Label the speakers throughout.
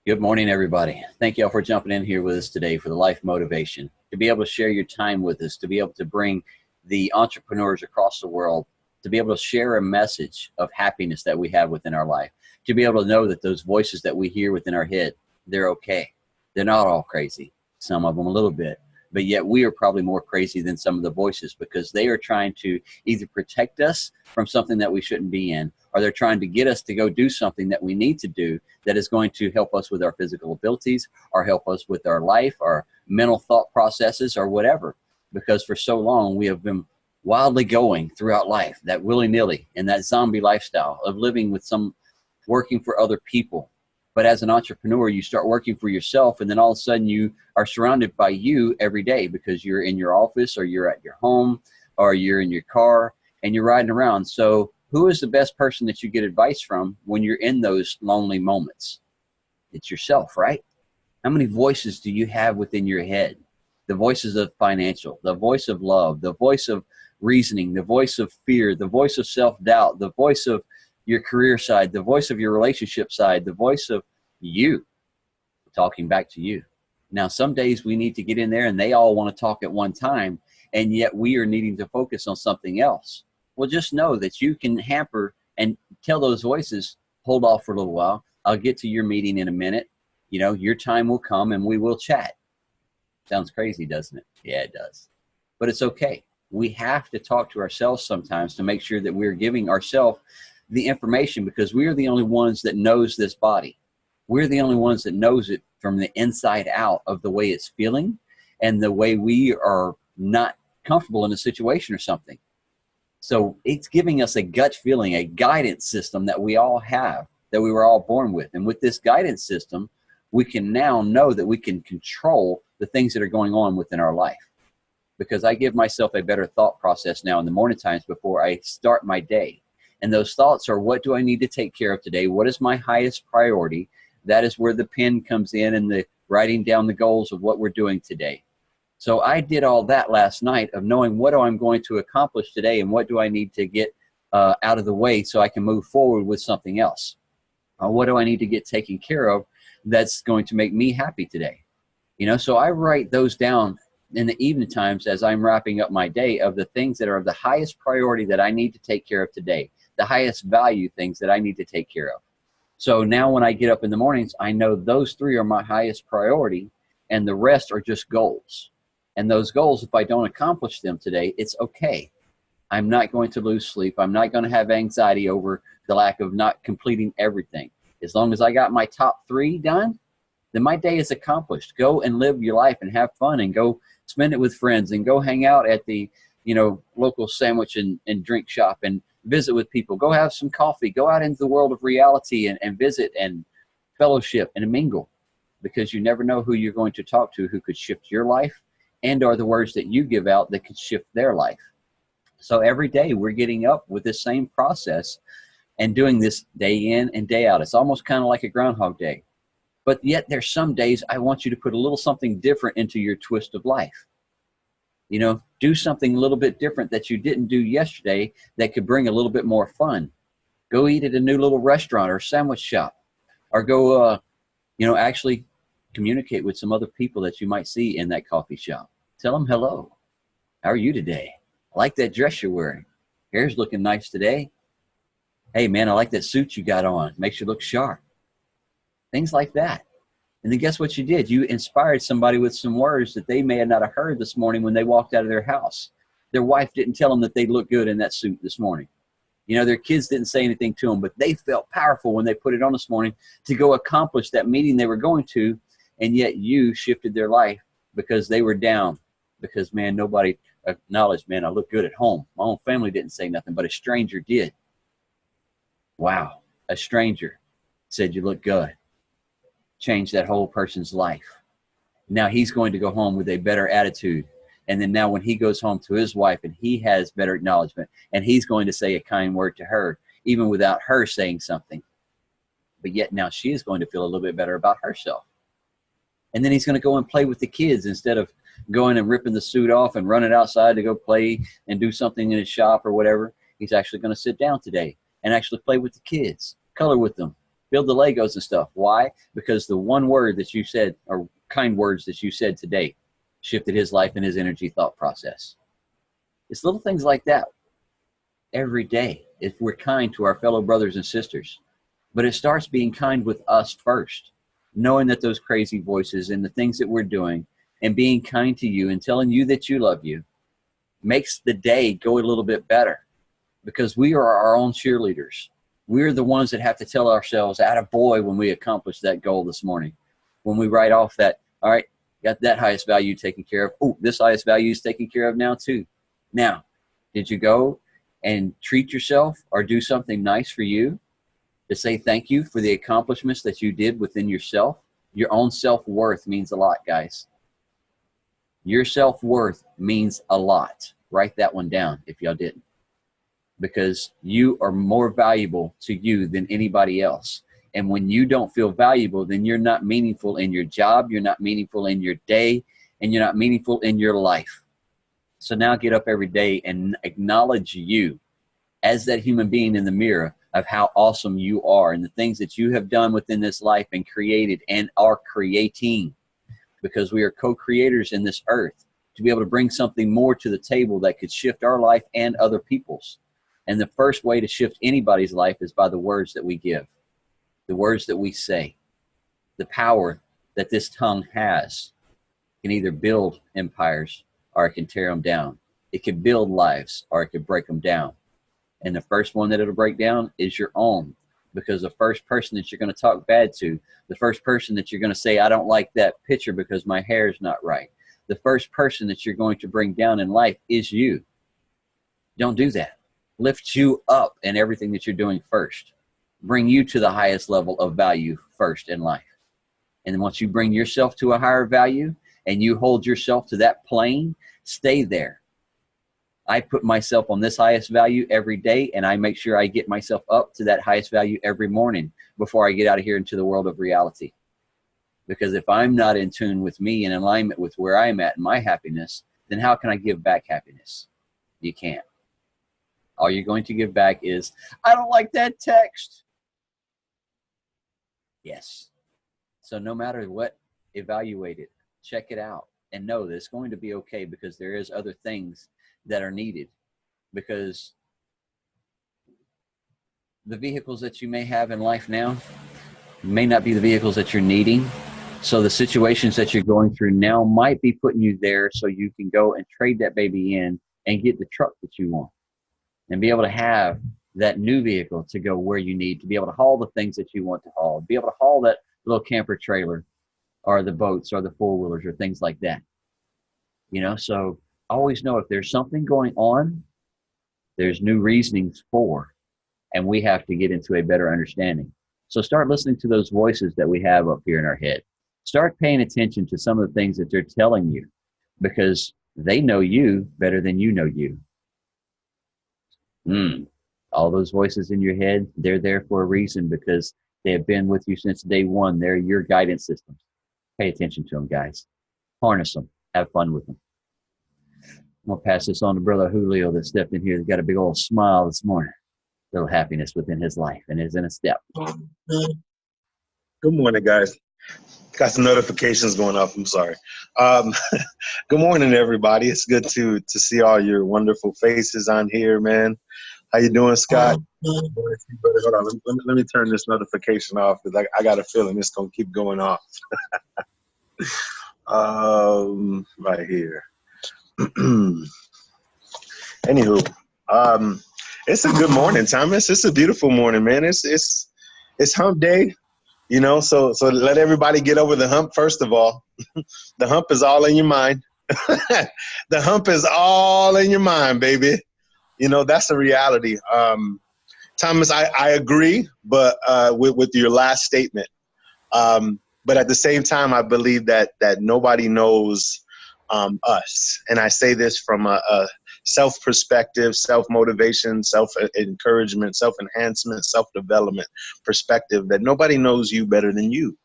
Speaker 1: Good morning, everybody. Thank you all for jumping in here with us today for the Life Motivation. To be able to share your time with us, to be able to bring the entrepreneurs across the world, to be able to share a message of happiness that we have within our life, to be able to know that those voices that we hear within our head, they're okay. They're not all crazy, some of them a little bit, but yet we are probably more crazy than some of the voices because they are trying to either protect us from something that we shouldn't be in, or they're trying to get us to go do something that we need to do that is going to help us with our physical abilities or help us with our life, our mental thought processes, or whatever. Because for so long we have been wildly going throughout life, that willy-nilly and that zombie lifestyle of living with some working for other people. But as an entrepreneur, you start working for yourself, and then all of a sudden you are surrounded by you every day because you're in your office or you're at your home or you're in your car and you're riding around. So who is the best person that you get advice from when you're in those lonely moments? It's yourself, right? How many voices do you have within your head? The voices of financial, the voice of love, the voice of reasoning, the voice of fear, the voice of self-doubt, the voice of your career side, the voice of your relationship side, the voice of you talking back to you. Now, some days we need to get in there and they all want to talk at one time, and yet we are needing to focus on something else. Well, just know that you can hamper and tell those voices, hold off for a little while. I'll get to your meeting in a minute. You know, your time will come and we will chat. Sounds crazy, doesn't it? Yeah, it does. But it's okay. We have to talk to ourselves sometimes to make sure that we're giving ourselves the information, because we are the only ones that knows this body. We're the only ones that knows it from the inside out of the way it's feeling and the way we are not comfortable in a situation or something. So it's giving us a gut feeling, a guidance system that we all have, that we were all born with. And with this guidance system, we can now know that we can control the things that are going on within our life. Because I give myself a better thought process now in the morning times before I start my day. And those thoughts are, what do I need to take care of today? What is my highest priority? That is where the pen comes in and the writing down the goals of what we're doing today. So I did all that last night of knowing what I'm going to accomplish today and what do I need to get out of the way so I can move forward with something else. What do I need to get taken care of that's going to make me happy today? You know, so I write those down in the evening times as I'm wrapping up my day of the things that are of the highest priority that I need to take care of today, the highest value things that I need to take care of. So now when I get up in the mornings, I know those three are my highest priority and the rest are just goals. And those goals, if I don't accomplish them today, it's okay. I'm not going to lose sleep. I'm not going to have anxiety over the lack of not completing everything. As long as I got my top three done, then my day is accomplished. Go and live your life and have fun and go spend it with friends and go hang out at the, local sandwich and drink shop and visit with people. Go have some coffee. Go out into the world of reality and visit and fellowship and mingle, because you never know who you're going to talk to who could shift your life and or the words that you give out that could shift their life. So every day we're getting up with this same process and doing this day in and day out. It's almost kind of like a Groundhog Day. But yet there's some days I want you to put a little something different into your twist of life. You know, do something a little bit different that you didn't do yesterday that could bring a little bit more fun. Go eat at a new little restaurant or sandwich shop, or go, actually communicate with some other people that you might see in that coffee shop. Tell them hello. How are you today? I like that dress you're wearing. Hair's looking nice today. Hey, man, I like that suit you got on. Makes you look sharp. Things like that. And then guess what you did? You inspired somebody with some words that they may not have heard this morning when they walked out of their house. Their wife didn't tell them that they looked good in that suit this morning. You know, their kids didn't say anything to them, but they felt powerful when they put it on this morning to go accomplish that meeting they were going to, and yet you shifted their life because they were down. Because, man, nobody acknowledged, man, I look good at home. My own family didn't say nothing, but a stranger did. Wow, a stranger said you look good. Change that whole person's life. Now he's going to go home with a better attitude. And then now when he goes home to his wife and he has better acknowledgement, and he's going to say a kind word to her, even without her saying something. But yet now she is going to feel a little bit better about herself. And then he's going to go and play with the kids instead of going and ripping the suit off and running outside to go play and do something in his shop or whatever. He's actually going to sit down today and actually play with the kids, color with them, build the Legos and stuff. Why? Because the one word that you said, or kind words that you said today, shifted his life and his energy thought process. It's little things like that every day if we're kind to our fellow brothers and sisters. But it starts being kind with us first, knowing that those crazy voices and the things that we're doing and being kind to you and telling you that you love you makes the day go a little bit better, because we are our own cheerleaders. We're the ones that have to tell ourselves, attaboy, when we accomplish that goal this morning. When we write off that, all right, got that highest value taken care of. Oh, this highest value is taken care of now too. Now, did you go and treat yourself or do something nice for you to say thank you for the accomplishments that you did within yourself? Your own self-worth means a lot, guys. Your self-worth means a lot. Write that one down if y'all didn't. Because you are more valuable to you than anybody else. And when you don't feel valuable, then you're not meaningful in your job, you're not meaningful in your day, and you're not meaningful in your life. So now get up every day and acknowledge you as that human being in the mirror of how awesome you are and the things that you have done within this life and created and are creating. Because we are co-creators in this earth to be able to bring something more to the table that could shift our life and other people's. And the first way to shift anybody's life is by the words that we give, the words that we say. The power that this tongue has can either build empires or it can tear them down. It can build lives or it can break them down. And the first one that it'll break down is your own. Because the first person that you're going to talk bad to, the first person that you're going to say, I don't like that picture because my hair is not right, the first person that you're going to bring down in life is you. Don't do that. Lift you up in everything that you're doing first. Bring you to the highest level of value first in life. And once you bring yourself to a higher value and you hold yourself to that plane, stay there. I put myself on this highest value every day, and I make sure I get myself up to that highest value every morning before I get out of here into the world of reality. Because if I'm not in tune with me and in alignment with where I'm at and my happiness, then how can I give back happiness? You can't. All you're going to give back is, I don't like that text. Yes. So no matter what, evaluate it, check it out, and know that it's going to be okay, because there is other things that are needed. Because the vehicles that you may have in life now may not be the vehicles that you're needing. So the situations that you're going through now might be putting you there so you can go and trade that baby in and get the truck that you want and be able to have that new vehicle to go where you need to be able to haul the things that you want to haul, be able to haul that little camper trailer or the boats or the four-wheelers or things like that. You know, so always know if there's something going on, there's new reasonings for, and we have to get into a better understanding. So start listening to those voices that we have up here in our head. Start paying attention to some of the things that they're telling you, because they know you better than you know you. All those voices in your head, they're there for a reason, because they have been with you since day one. They're your guidance systems. Pay attention to them, guys. Harness them. Have fun with them. I'm going to pass this on to Brother Julio that stepped in here. He's got a big old smile this morning. A little happiness within his life and is in a step.
Speaker 2: Good morning, guys. Got some notifications going off. I'm sorry. Good morning, everybody. It's good to see all your wonderful faces on here, man. How you doing, Scott? Hold on. Let me turn this notification off, because I got a feeling it's going to keep going off. Right here. Anywho, it's a good morning, Thomas. It's a beautiful morning, man. It's hump day, you know. So let everybody get over the hump first of all. The hump is all in your mind. The hump is all in your mind, baby. You know, that's the reality. Thomas, I agree, but with your last statement. But at the same time, I believe that nobody knows us. And I say this from a self-perspective, self-motivation, self-encouragement, self-enhancement, self-development perspective, that nobody knows you better than you.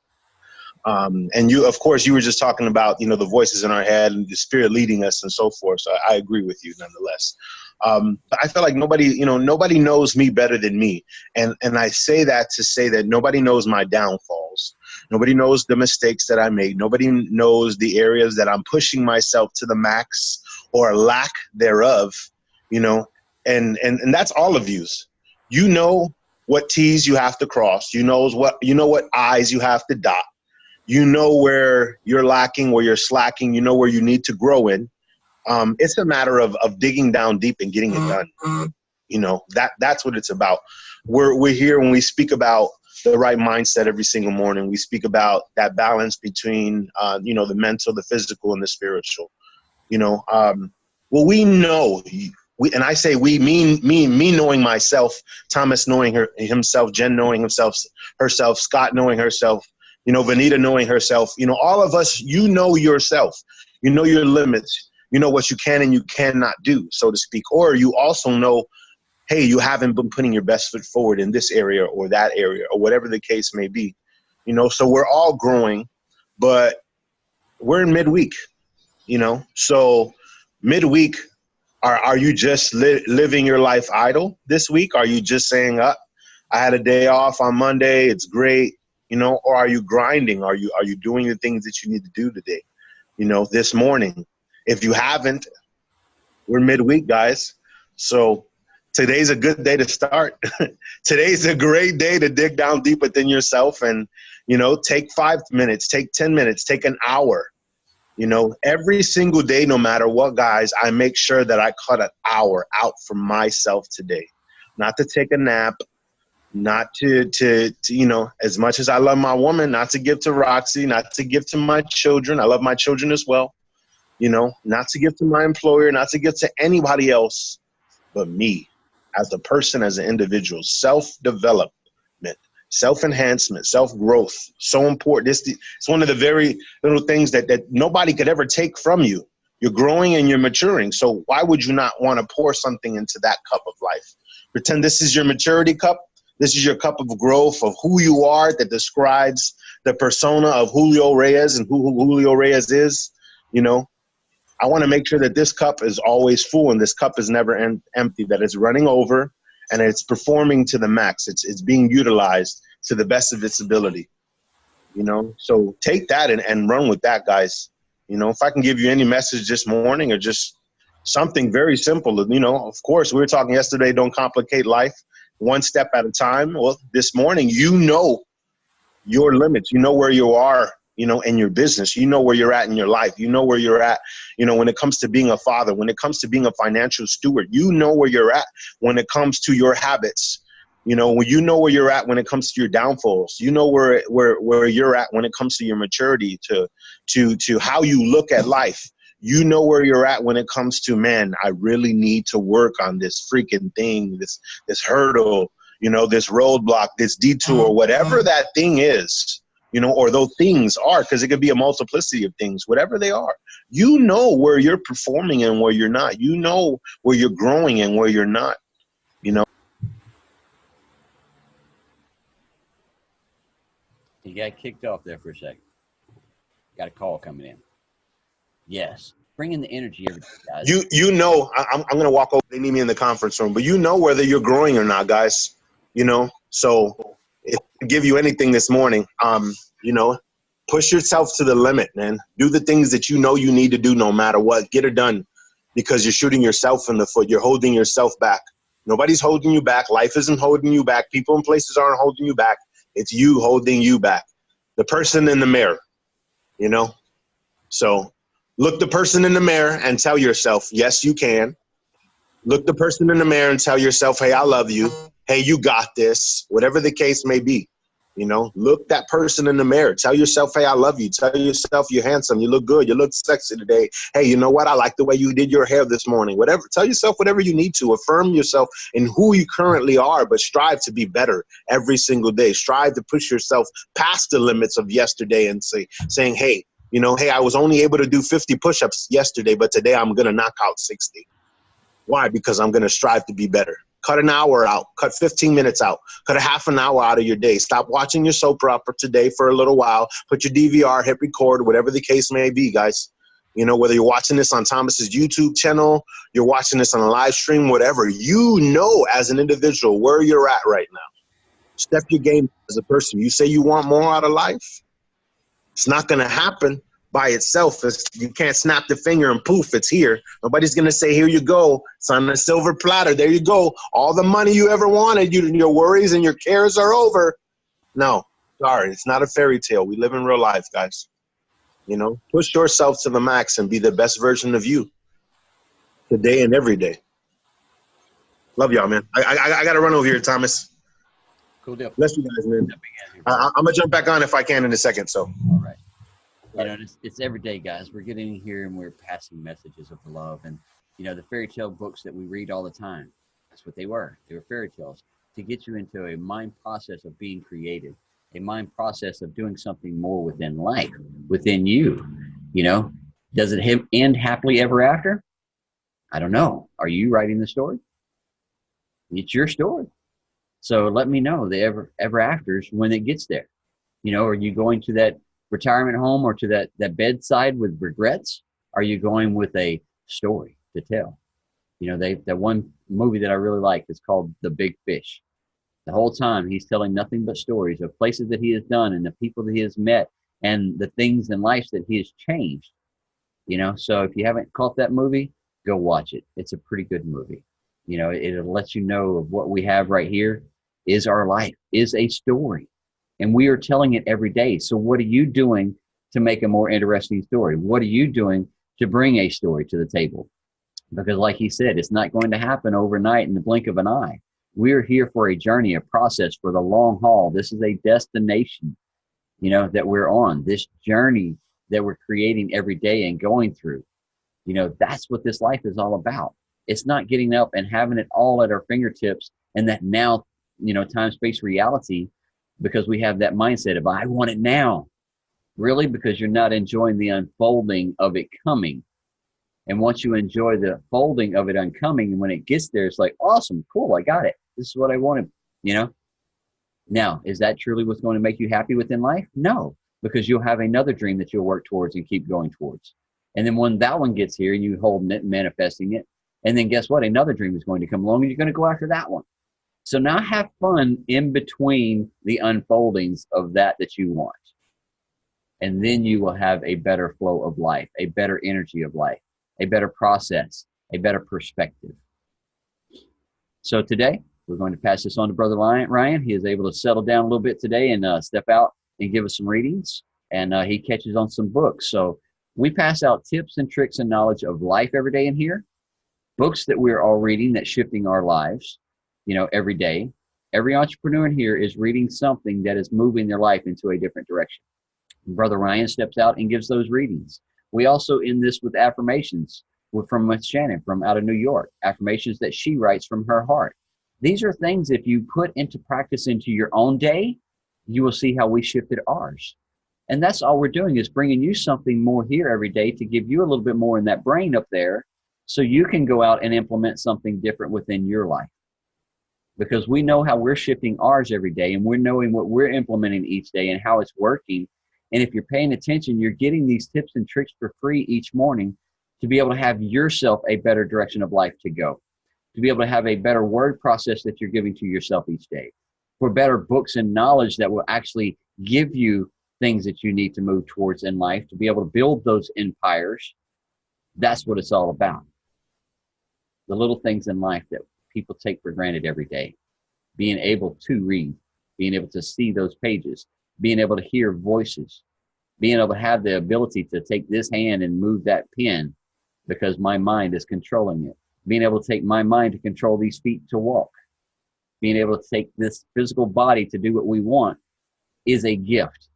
Speaker 2: And you, of course, you were just talking about, you know, the voices in our head and the spirit leading us and so forth. So I agree with you nonetheless. I feel like nobody knows me better than me. And I say that to say that nobody knows my downfalls. Nobody knows the mistakes that I make. Nobody knows the areas that I'm pushing myself to the max or lack thereof, and that's all of yous. You know what T's you have to cross. You know what I's you have to dot. You know where you're lacking, where you're slacking. You know where you need to grow in. It's a matter of digging down deep and getting it done. That's what it's about. We're here when we speak about the right mindset every single morning. We speak about that balance between, the mental, the physical, and the spiritual. Well, we know, and I say we, me knowing myself, Thomas knowing himself, Jen knowing herself, Scott knowing herself, Vanita knowing herself, all of us, yourself, your limits, what you can and you cannot do, so to speak. Or you also know, hey, you haven't been putting your best foot forward in this area or that area or whatever the case may be, so we're all growing, but we're in midweek, so midweek, are you just living your life idle this week? Are you just saying, I had a day off on Monday, it's great, or are you grinding? Are you doing the things that you need to do today, this morning? If you haven't, we're midweek, guys. So today's a good day to start. Today's a great day to dig down deep within yourself and, take 5 minutes, take 10 minutes, take an hour. Every single day, no matter what, guys, I make sure that I cut an hour out for myself today. Not to take a nap, not to as much as I love my woman, not to give to Roxy, not to give to my children. I love my children as well. Not to give to my employer, not to give to anybody else but me as a person, as an individual. Self-development, self-enhancement, self-growth, so important. It's one of the very little things that nobody could ever take from you. You're growing and you're maturing. So why would you not want to pour something into that cup of life? Pretend this is your maturity cup. This is your cup of growth, of who you are, that describes the persona of Julio Reyes and who Julio Reyes is. I want to make sure that this cup is always full and this cup is never empty, that it's running over and it's performing to the max. It's being utilized to the best of its ability, So take that and run with that, guys. If I can give you any message this morning or just something very simple, of course, we were talking yesterday, don't complicate life, one step at a time. Well, this morning, your limits, where you are, in your business, where you're at in your life, where you're at, when it comes to being a father, when it comes to being a financial steward, where you're at when it comes to your habits, where you're at when it comes to your downfalls, where you're at when it comes to your maturity, to how you look at life, where you're at when it comes to, man, I really need to work on this freaking thing, this hurdle, this roadblock, this detour, whatever that thing is. Or those things are, because it could be a multiplicity of things, whatever they are. Where you're performing and where you're not. Where you're growing and where you're not. You
Speaker 1: got kicked off there for a second. Got a call coming in. Yes. Bring in the energy every day, guys.
Speaker 2: I'm going to walk over. They need me in the conference room. But whether you're growing or not, guys. So if I give you anything this morning, push yourself to the limit, man. Do the things that you need to do no matter what. Get it done, because you're shooting yourself in the foot. You're holding yourself back. Nobody's holding you back. Life isn't holding you back. People and places aren't holding you back. It's you holding you back. The person in the mirror, So look the person in the mirror and tell yourself, yes, you can. Look the person in the mirror and tell yourself, hey, I love you. Hey, you got this, whatever the case may be. Look that person in the mirror. Tell yourself, hey, I love you. Tell yourself you're handsome. You look good. You look sexy today. Hey, you know what? I like the way you did your hair this morning. Whatever. Tell yourself whatever you need to. Affirm yourself in who you currently are, but strive to be better every single day. Strive to push yourself past the limits of yesterday and saying, hey, hey, I was only able to do 50 push-ups yesterday, but today I'm going to knock out 60. Why? Because I'm going to strive to be better. Cut an hour out. Cut 15 minutes out. Cut a half an hour out of your day. Stop watching your soap opera today for a little while. Put your DVR, hit record, whatever the case may be, guys. You know, whether you're watching this on Thomas's YouTube channel, you're watching this on a live stream, whatever, you know, as an individual where you're at right now. Step your game as a person. You say you want more out of life, it's not going to happen by itself. You can't snap the finger and poof, it's here. Nobody's going to say, here you go. It's on a silver platter. There you go. All the money you ever wanted, your worries and your cares are over. No, sorry. It's not a fairy tale. We live in real life, guys. You know, push yourself to the max and be the best version of you today and every day. Love y'all, man. I got to run over here, Thomas.
Speaker 1: Cool deal.
Speaker 2: Bless you guys, man. I'm going to jump back on if I can in a second. So.
Speaker 1: All right. You know, it's every day, guys. We're getting in here and we're passing messages of love. And, you know, the fairy tale books that we read all the time, that's what they were. They were fairy tales to get you into a mind process of being creative, a mind process of doing something more within life, within you. You know, does it end happily ever after? I don't know. Are you writing the story? It's your story. So let me know the ever afters when it gets there. You know, are you going to that retirement home or to that bedside with regrets? Are you going with a story to tell? You know, that one movie that I really like is called The Big Fish. The whole time he's telling nothing but stories of places that he has done and the people that he has met and the things in life that he has changed. You know, so if you haven't caught that movie, go watch it. It's a pretty good movie. You know, it'll let you know of what we have right here is our life, is a story. And we are telling it every day. So what are you doing to make a more interesting story? What are you doing to bring a story to the table? Because like he said, it's not going to happen overnight in the blink of an eye. We're here for a journey, a process for the long haul. This is a destination, you know, that we're on. This journey that we're creating every day and going through. You know, that's what this life is all about. It's not getting up and having it all at our fingertips and that now, you know, time, space, reality, because we have that mindset of, I want it now. Really? Because you're not enjoying the unfolding of it coming. And once you enjoy the folding of it uncoming, and when it gets there, it's like, awesome, cool, I got it. This is what I wanted, you know? Now, is that truly what's going to make you happy within life? No, because you'll have another dream that you'll work towards and keep going towards. And then when that one gets here, you holding it, manifesting it. And then guess what? Another dream is going to come along and you're going to go after that one. So now have fun in between the unfoldings of that you want. And then you will have a better flow of life, a better energy of life, a better process, a better perspective. So today, we're going to pass this on to Brother Ryan. He is able to settle down a little bit today and step out and give us some readings. And he catches on some books. So we pass out tips and tricks and knowledge of life every day in here. Books that we're all reading that's shifting our lives, you know, every day. Every entrepreneur in here is reading something that is moving their life into a different direction. Brother Ryan steps out and gives those readings. We also end this with affirmations from Miss Shannon from out of New York, affirmations that she writes from her heart. These are things if you put into practice into your own day, you will see how we shifted ours. And that's all we're doing is bringing you something more here every day to give you a little bit more in that brain up there so you can go out and implement something different within your life. Because we know how we're shifting ours every day and we're knowing what we're implementing each day and how it's working. And if you're paying attention, you're getting these tips and tricks for free each morning to be able to have yourself a better direction of life to go, to be able to have a better word process that you're giving to yourself each day, for better books and knowledge that will actually give you things that you need to move towards in life, to be able to build those empires. That's what it's all about. The little things in life that people take for granted every day, being able to read, being able to see those pages, being able to hear voices, being able to have the ability to take this hand and move that pen because my mind is controlling it, being able to take my mind to control these feet to walk, being able to take this physical body to do what we want is a gift.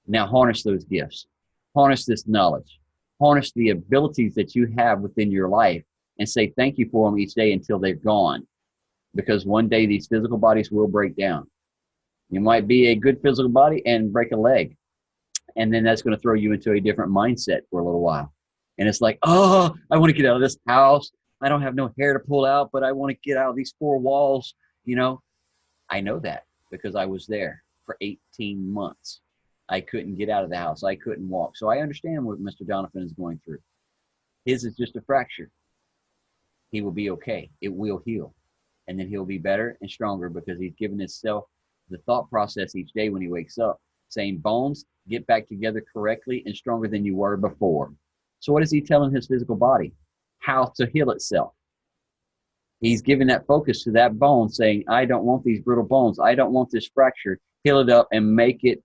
Speaker 1: Now harness those gifts, harness this knowledge, harness the abilities that you have within your life and say thank you for them each day until they're gone. Because one day these physical bodies will break down. You might be a good physical body and break a leg. And then that's going to throw you into a different mindset for a little while. And it's like, oh, I want to get out of this house. I don't have no hair to pull out, but I want to get out of these four walls. You know, I know that because I was there for 18 months. I couldn't get out of the house. I couldn't walk. So I understand what Mr. Donovan is going through. His is just a fracture. He will be okay. It will heal. And then he'll be better and stronger because he's given himself the thought process each day when he wakes up, saying, bones, get back together correctly and stronger than you were before. So what is he telling his physical body? How to heal itself. He's giving that focus to that bone, saying, I don't want these brittle bones. I don't want this fracture. Heal it up and make it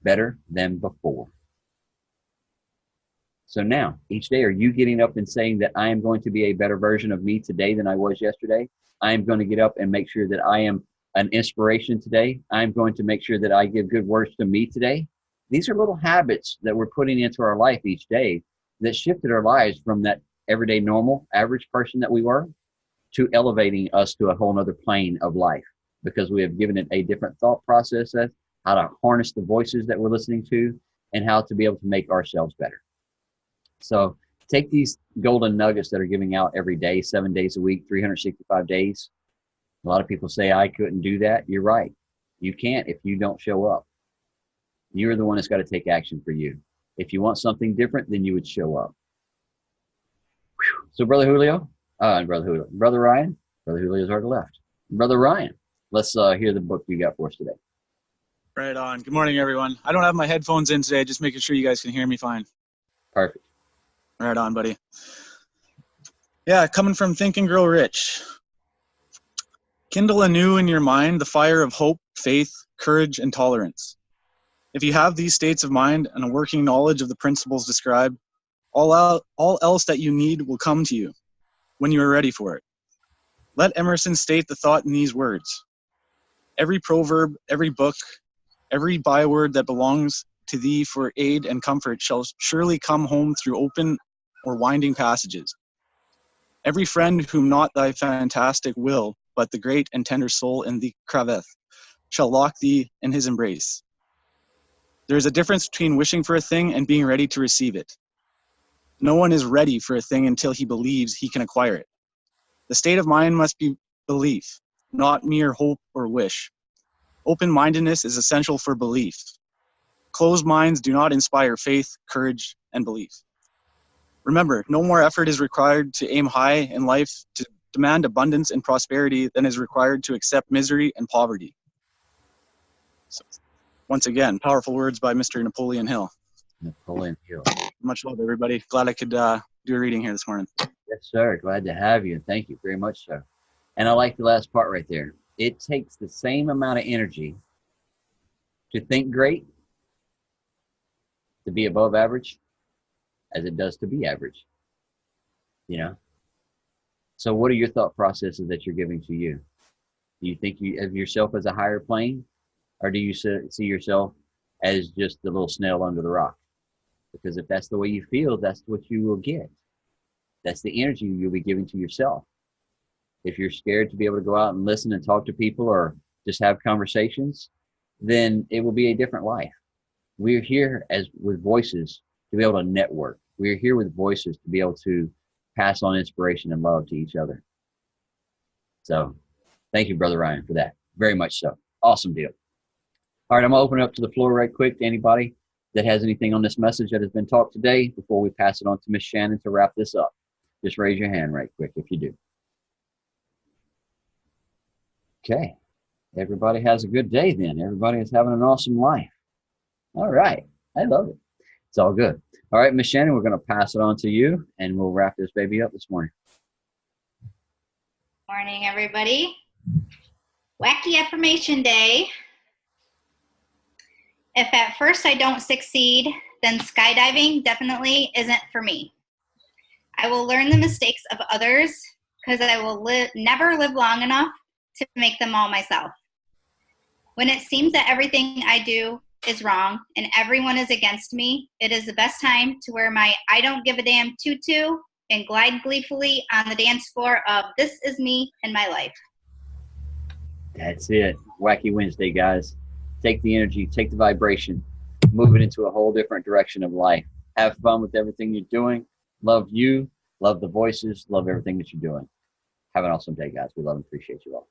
Speaker 1: better than before. So now, each day, are you getting up and saying that I am going to be a better version of me today than I was yesterday? I am going to get up and make sure that I am an inspiration today. I'm going to make sure that I give good words to me today. These are little habits that we're putting into our life each day that shifted our lives from that everyday normal average person that we were to elevating us to a whole nother plane of life, because we have given it a different thought process, how to harness the voices that we're listening to, and how to be able to make ourselves better. So take these golden nuggets that are giving out every day, 7 days a week, 365 days. A lot of people say, I couldn't do that. You're right. You can't if you don't show up. You're the one that's got to take action for you. If you want something different, then you would show up. Whew. So Brother Julio, Brother Ryan, Brother Julio's already left. Brother Ryan, let's hear the book you got for us today.
Speaker 3: Right on. Good morning, everyone. I don't have my headphones in today, just making sure you guys can hear me fine.
Speaker 1: Perfect.
Speaker 3: Right on, buddy. Yeah, coming from Think and Grow Rich. Kindle anew in your mind the fire of hope, faith, courage, and tolerance. If you have these states of mind and a working knowledge of the principles described, all else that you need will come to you when you are ready for it. Let Emerson state the thought in these words. Every proverb, every book, every byword that belongs to thee for aid and comfort shall surely come home through open or winding passages. Every friend whom not thy fantastic will, but the great and tender soul in thee craveth, shall lock thee in his embrace. There is a difference between wishing for a thing and being ready to receive it. No one is ready for a thing until he believes he can acquire it. The state of mind must be belief, not mere hope or wish. Open-mindedness is essential for belief. Closed minds do not inspire faith, courage, and belief. Remember, no more effort is required to aim high in life, to demand abundance and prosperity than is required to accept misery and poverty. So, once again, powerful words by Mr. Napoleon Hill.
Speaker 1: Napoleon Hill.
Speaker 3: Much love, everybody. Glad I could do a reading here this morning.
Speaker 1: Yes, sir. Glad to have you. Thank you very much, sir. And I like the last part right there. It takes the same amount of energy to think great, to be above average, as it does to be average. You know? So what are your thought processes that you're giving to you? Do you think you of yourself as a higher plane, or do you see yourself as just the little snail under the rock? Because if that's the way you feel, that's what you will get. That's the energy you'll be giving to yourself. If you're scared to be able to go out and listen and talk to people or just have conversations, then it will be a different life. We're here with voices to be able to network. We're here with voices to be able to pass on inspiration and love to each other. So thank you, Brother Ryan, for that. Very much so. Awesome deal. All right, I'm going to open it up to the floor right quick to anybody that has anything on this message that has been taught today before we pass it on to Miss Shannon to wrap this up. Just raise your hand right quick if you do. Okay. Everybody has a good day then. Everybody is having an awesome life. All right. I love it. It's all good. All right, Miss Shannon, we're going to pass it on to you, and we'll wrap this baby up this morning.
Speaker 4: Morning, everybody. Wacky Affirmation Day. If at first I don't succeed, then skydiving definitely isn't for me. I will learn the mistakes of others because I will never live long enough to make them all myself. When it seems that everything I do is wrong and everyone is against me, it is the best time to wear my I don't give a damn tutu and glide gleefully on the dance floor of This Is Me and My Life.
Speaker 1: That's it. Wacky Wednesday, guys. Take the energy, take the vibration, move it into a whole different direction of life. Have fun with everything you're doing. Love you, love the voices, love everything that you're doing. Have an awesome day, guys. We love and appreciate you all.